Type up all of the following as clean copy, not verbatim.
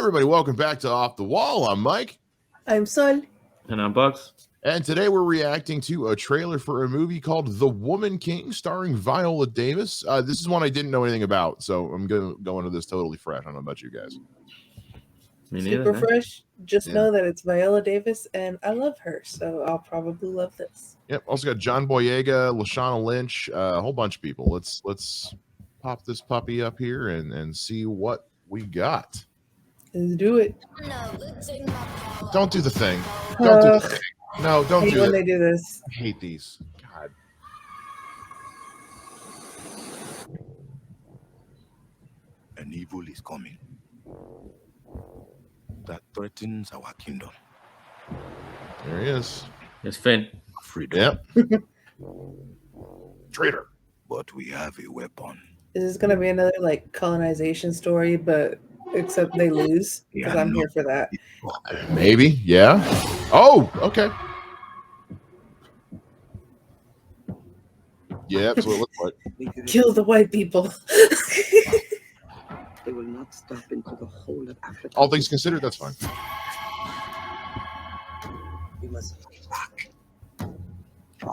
everybody, welcome back to Off the Wall. I'm Mike. I'm Sol. And I'm Bogz. And today we're reacting to a trailer for a movie called The Woman King, starring Viola Davis. This is one I didn't know anything about, so I'm going to go into this totally fresh. I don't know about you guys. Super fresh. Just know that it's Viola Davis, and I love her, so I'll probably love this. Yep. Also got John Boyega, Lashana Lynch, a whole bunch of people. Let's pop this puppy up here and see what we got. Let's do it. Don't do the thing. Don't do the thing. No, don't do it. When they do this. I hate these. God. An evil is coming that threatens our kingdom. There he is. It's Finn. Freedom. Yep. Traitor. But we have a weapon. Is this going to be another like colonization story, but except they lose? Because I'm here for that. Maybe. Yeah. Oh, okay. Yeah, that's what it looks like. Kill the white people. They will not stop into the whole of Africa. All things considered, that's fine. We must get back.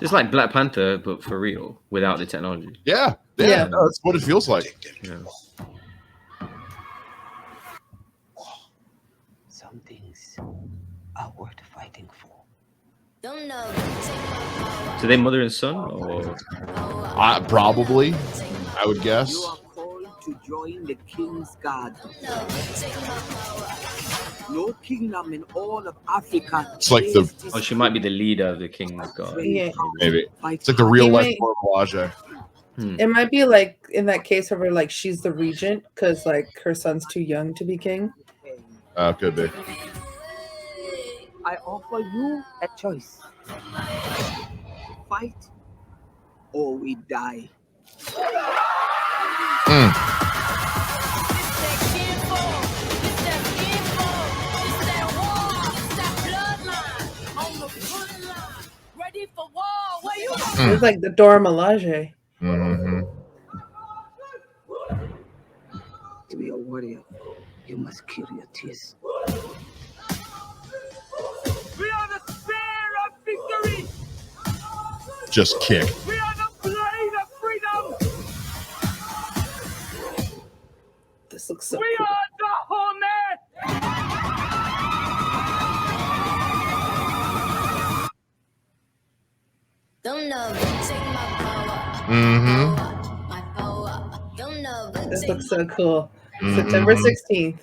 It's like Black Panther, but for real, without the technology. Yeah. No, that's what it feels like. Yeah. Some things are worth fighting for. So they mother and son, or Probably, I would guess. You are called to join the King's Guard. No kingdom in all of Africa. It's like the. she might be the leader of the King's Guard. Yeah. Maybe. It's like the real life Mormolage. It might be like in that case of her, like she's the regent because like her son's too young to be king. Could be. I offer you a choice. Fight or we die. It's like the Dora Milaje. Mm-hmm. To be a warrior, you must kill your tears. We are the spear of victory. Just kick. We are the blade of freedom. This looks so We cool. are the Hornet. Mm-hmm. This looks so cool. September 16th.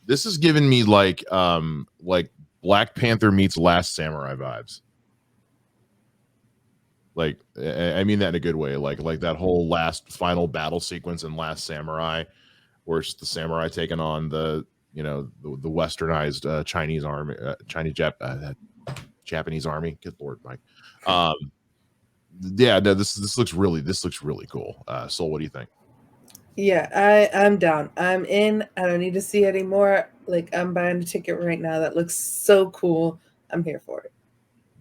This is giving me like Black Panther meets Last Samurai vibes. Like, I mean that in a good way. Like that whole last final battle sequence in Last Samurai, where it's the samurai taking on the westernized Chinese army, Japanese army. Good Lord, Mike. Yeah, no, this looks really cool. Sol, what do you think? Yeah, I'm down. I'm in. I don't need to see anymore. Like, I'm buying a ticket right now. That looks so cool. I'm here for it.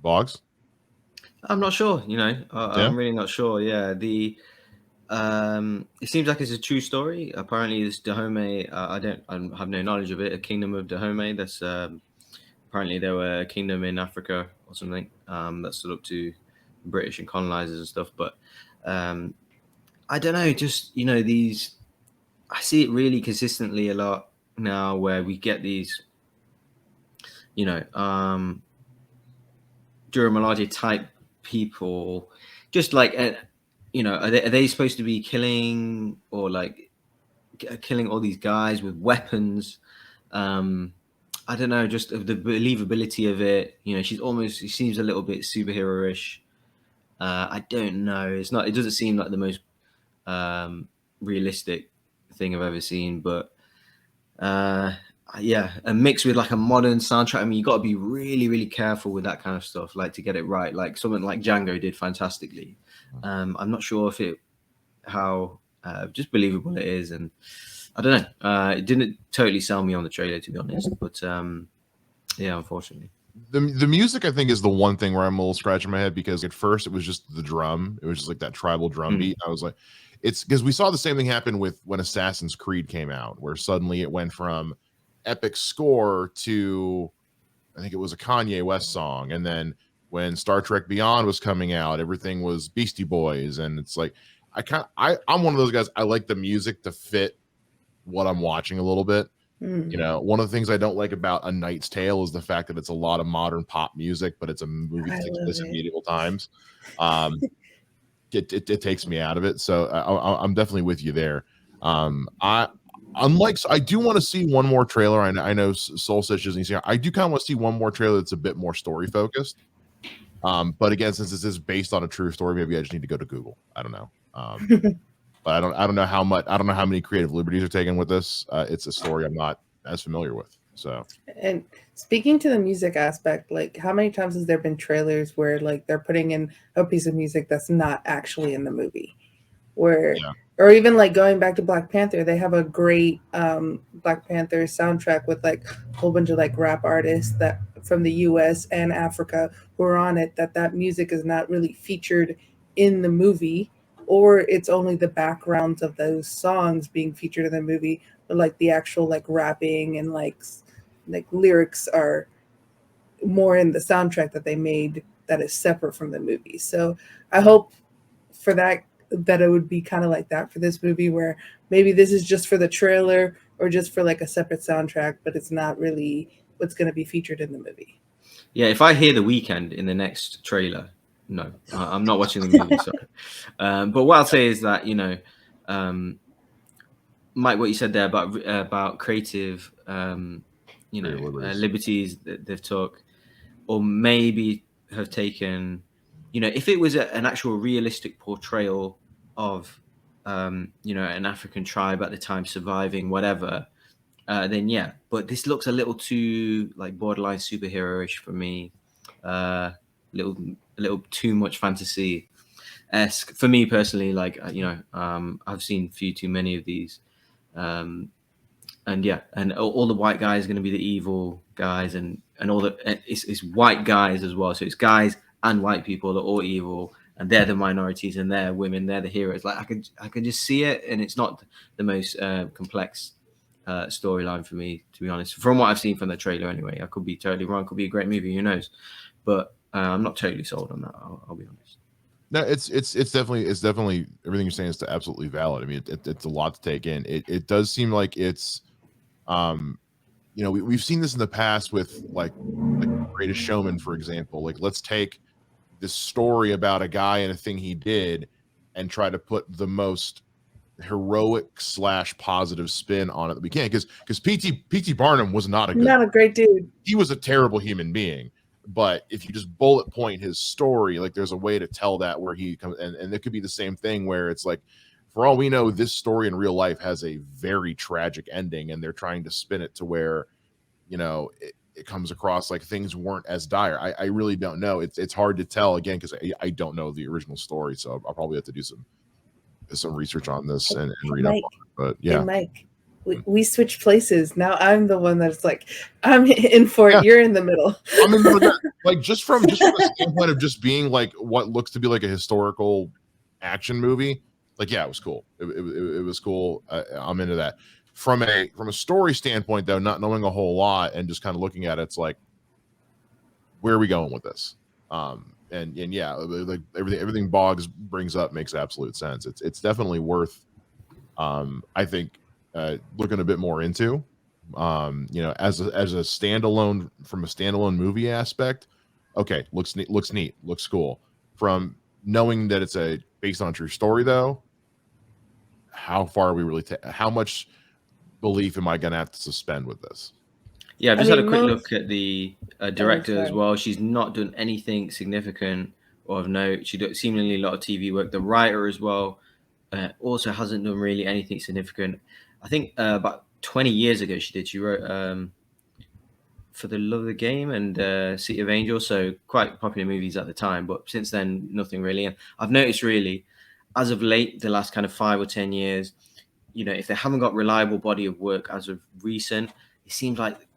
Bogz? I'm not sure. I'm really not sure. Yeah, it seems like it's a true story. Apparently, this Dahomey. I have no knowledge of it. A kingdom of Dahomey. That's apparently there were a kingdom in Africa or something that stood up to British and colonizers and stuff. But I don't know. Just these. I see it really consistently a lot now, where we get these. Dura Milaje type people, just like are they supposed to be killing or like killing all these guys with weapons? I don't know, just the believability of it. She seems a little bit superhero-ish. I don't know. It doesn't seem like the most realistic thing I've ever seen, but yeah, a mix with like a modern soundtrack. I mean, you got to be really, really careful with that kind of stuff, like to get it right. Like something like Django did fantastically. I'm not sure how just believable it is, and I don't know. It didn't totally sell me on the trailer, to be honest. But yeah, unfortunately. The music, I think, is the one thing where I'm a little scratching my head, because at first it was just the drum. It was just like that tribal drum beat. I was like, it's because we saw the same thing happen with when Assassin's Creed came out, where suddenly it went from epic score to, I think it was a Kanye West song, and then when Star Trek Beyond was coming out, everything was Beastie Boys, and it's like I'm one of those guys. I like the music to fit what I'm watching a little bit. You know, one of the things I don't like about A Knight's Tale is the fact that it's a lot of modern pop music, but it's a movie that takes place in medieval times. It takes me out of it. So I'm definitely with you there. I do want to see one more trailer. I know Soul says she doesn't see. I do kind of want to see one more trailer that's a bit more story focused. But again, since this is based on a true story, maybe I just need to go to Google. I don't know. But I don't know how much. I don't know how many creative liberties are taken with this. It's a story I'm not as familiar with. So, and speaking to the music aspect, like how many times has there been trailers where like they're putting in a piece of music that's not actually in the movie, where or even like going back to Black Panther, they have a great Black Panther soundtrack with like a whole bunch of like rap artists that from the US and Africa who are on it, that music is not really featured in the movie, or it's only the backgrounds of those songs being featured in the movie, but like the actual like rapping and like lyrics are more in the soundtrack that they made that is separate from the movie. So I hope for that it would be kind of like that for this movie, where maybe this is just for the trailer or just for like a separate soundtrack, but it's not really what's going to be featured in the movie. Yeah, if I hear The Weeknd in the next trailer, no, I'm not watching the movie. Sorry. But what I'll say is that, you know, Mike, what you said there about creative, you know, liberties that they've took, or maybe have taken, you know, if it was an actual realistic portrayal of, you know, an African tribe at the time surviving, whatever, then yeah. But this looks a little too like borderline superhero-ish for me. A little too much fantasy-esque for me personally. Like, you know, I've seen few too many of these. And yeah, and all the white guys are going to be the evil guys, and all the it's white guys as well. So it's guys and white people that are all evil, and they're the minorities, and they're women, they're the heroes. Like I could just see it, and it's not the most complex storyline for me, to be honest. From what I've seen from the trailer, anyway. I could be totally wrong. Could be a great movie, who knows? But I'm not totally sold on that. I'll be honest. No, it's definitely everything you're saying is absolutely valid. I mean, it's a lot to take in. It does seem like it's, you know, we've seen this in the past with like Greatest Showman, for example. Like, let's take this story about a guy and a thing he did and try to put the most heroic / positive spin on it that we can, because P.T. Barnum was not a great dude. He was a terrible human being. But if you just bullet point his story, like there's a way to tell that where he comes, and it could be the same thing where it's like, for all we know, this story in real life has a very tragic ending, and they're trying to spin it to where, you know, it comes across like things weren't as dire. I really don't know. It's hard to tell, again, because I don't know the original story, so I'll probably have to do some research on this and read up on it. But yeah. Hey, Mike, we switch places. Now I'm the one that's like, I'm in for it. You're in the middle. I mean, like just from the standpoint of just being like what looks to be like a historical action movie. Like, yeah, it was cool. It was cool. I'm into that. From a story standpoint, though, not knowing a whole lot and just kind of looking at it, it's like, where are we going with this? And yeah, like everything Bogz brings up makes absolute sense. It's definitely worth, I think, looking a bit more into. You know, as a standalone, from a standalone movie aspect, okay, looks neat, looks cool. From knowing that it's based on a true story, though, how far are we really? How much belief am I going to have to suspend with this? Yeah, I've just had a quick look at the director as well. She's not done anything significant or of note. She did seemingly a lot of TV work. The writer as well also hasn't done really anything significant. I think about 20 years ago she wrote For the Love of the Game and City of Angels, so quite popular movies at the time. But since then, nothing really. And I've noticed really, as of late, the last kind of 5 or 10 years, you know, if they haven't got reliable body of work as of recent, it seems like,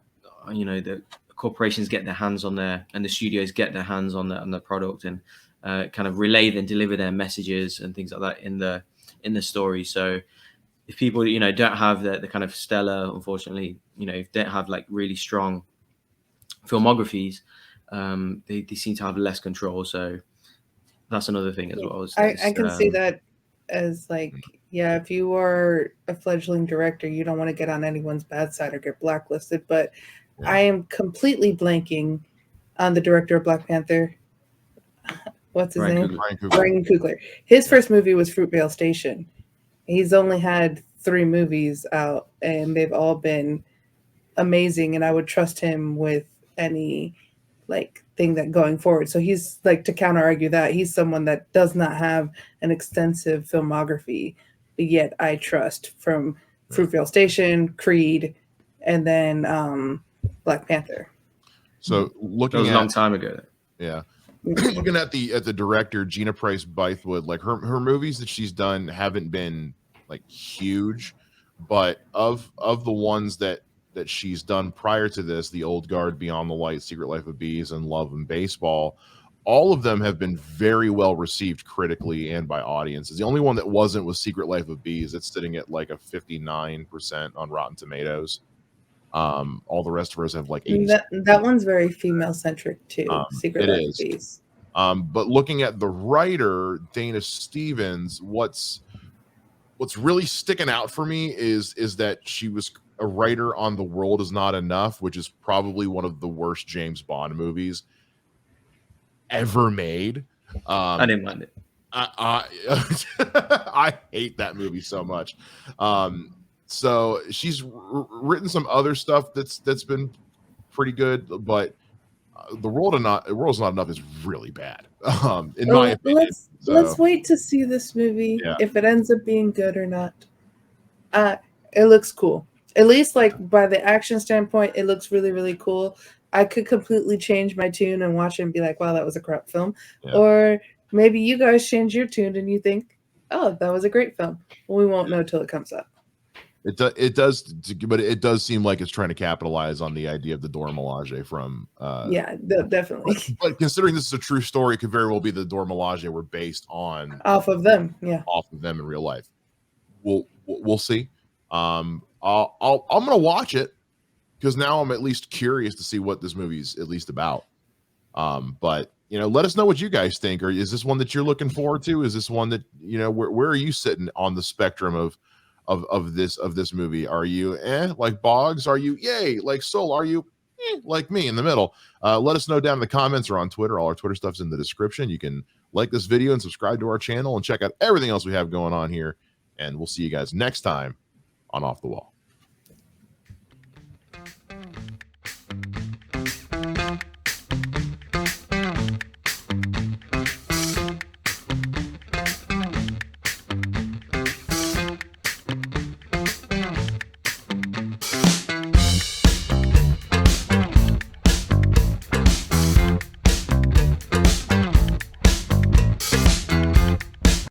you know, the corporations get their hands on and the studios get their hands on the product and kind of relay and deliver their messages and things like that in the story. So if people, you know, don't have the kind of stellar, unfortunately, you know, if they don't have like really strong filmographies, they seem to have less control. So that's another thing as well. I can see that as like, yeah, if you are a fledgling director, you don't want to get on anyone's bad side or get blacklisted. But I am completely blanking on the director of Black Panther. What's his name? Ryan Coogler. His first movie was Fruitvale Station. He's only had 3 movies out, and they've all been amazing. And I would trust him with any like thing that going forward. So he's like, to counter argue that, he's someone that does not have an extensive filmography, but yet I trust, from Fruitvale Station, Creed, and then Black Panther. So looking that was a long time ago. Yeah. Looking at the director, Gina Price Bythewood, like her movies that she's done haven't been like huge, but of the ones that she's done prior to this, The Old Guard, Beyond the Light, Secret Life of Bees, and Love and Baseball, all of them have been very well received critically and by audiences. The only one that wasn't was Secret Life of Bees. It's sitting at like a 59% on Rotten Tomatoes. All the rest of hers have like 80. That one's very female centric too. Secret Life of Bees. But looking at the writer, Dana Stevens, what's really sticking out for me is that she was a writer on The World Is Not Enough, which is probably one of the worst James Bond movies ever made. I didn't mind it. I hate that movie so much. So she's written some other stuff that's been pretty good, but The World Is Not Enough is really bad. In my opinion. Let's wait to see this movie, if it ends up being good or not. It looks cool. At least like by the action standpoint, it looks really, really cool. I could completely change my tune and watch it and be like, wow, that was a crap film. Yeah. Or maybe you guys change your tune and you think, oh, that was a great film. Well, we won't know till it comes up. It does, but it does seem like it's trying to capitalize on the idea of the Dora Milaje from. Definitely. But considering this is a true story, it could very well be the Dora Milaje were based on off of them in real life. We'll see. I'm gonna watch it because now I'm at least curious to see what this movie's at least about. But you know, let us know what you guys think. Or is this one that you're looking forward to? Is this one that, you know, where are you sitting on the spectrum of this movie? Are you like Bogz? Are you yay like Soul? Are you like me in the middle? Let us know down in the comments or on Twitter. All our Twitter stuff's in the description. You can like this video and subscribe to our channel and check out everything else we have going on here. And we'll see you guys next time on Off the Wall.